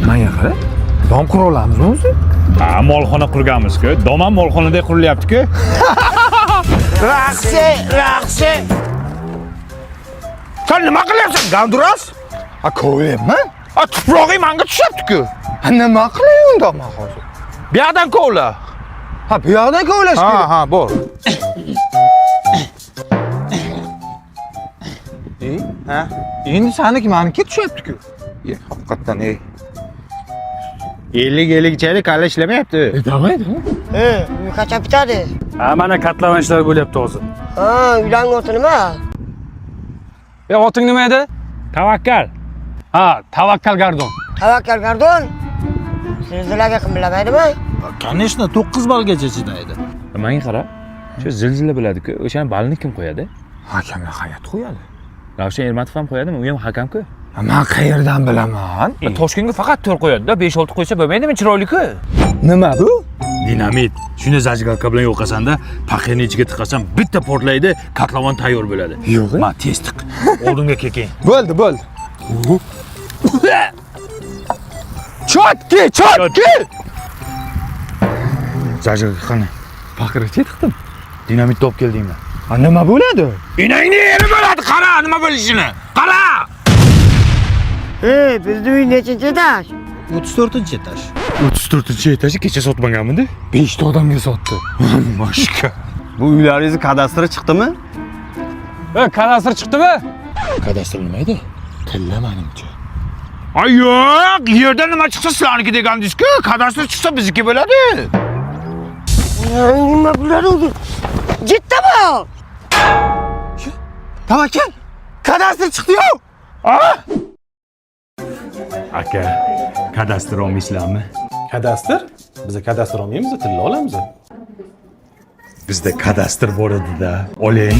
Nimaga qara? Dom qura olamizmi o'zi? Ha, molxona qurganmiz-ku. Dom ham molxonadek qurilyapti-ku. Raqsi. Sen nima qilyapsan, Ganduras? Ha, ko'ryapman. Tuprog'ing menga tushyapti-ku. Ha, nima qilay unda men hozir? Bu yoqdan kovla. Ha, bu yoqdan kovlash kerak. Ha, bor. Ha? Endi saniki meniki tushyapti-ku. Haqiqatan, 50 chaylik kalla ishlamayapti. Damaydi. Uy qachon bitadi? Ha, mana katlavan ishlar bo'lyapti hozir. Ha, uylangan oti nima? Oting nima edi? Tavakkal. Ha, Tavakkal Gardon. Tavakkal Gardon. Zilzilaga kim bilmaydimi? Конечно, 9 balgacha chidaydi. Menga qara. Shu zilzila bo'ladi-ku. O'shaning balini kim qo'yadi? Hakamlar hayot qo'yadi. Ravshan Ermatov ham qo'yadimi? U ham hakam-ku. Men qayerdan bilaman? Toshkentga faqat 4 qo'yadi-da, 5-6 qo'ysa bo'lmaydimi? Chiroyli-ku. Nima bu? Dinamit. Shuni zajgalka bilan yo'qasanda, paxirning ichiga tiqasan, bitta portlaydi, katlavan tayyor bo'ladi. Yo'q. Ma tez tiq. Oldinga keking. Bo'ldi. Chotki! Zajgalka qani? Paxirga tiqdim. Dinamit top keldingmi? Ha, nima bo'ladi? Inangni yeri bo'ladi, qara, nima bo'lishini. Qara! Bizni uy nechinchi etaj? 34-etaj. 34-etaji kecha sotmaganmidi? 5 ta odamga sotdi. Mashka. Bu uylaringizni kadastri chiqdimi? Kadastr chiqdimi? Kadastr nima edi? Tilla menimcha. Ay yo'q, yerdan nima chiqsa sizlarniki degandingiz-ku, kadastr chiqsa bizniki bo'ladi. Nima bo'ladi o'zi? Jiddami? Tavakkal. Kadastr chiqdi-yu. Aka, kadastr olmaysizlarmi? Kadastr? Biz kadastr olmaymiz, tilla olamiz. Bizda kadastr bor edi-da. Oling.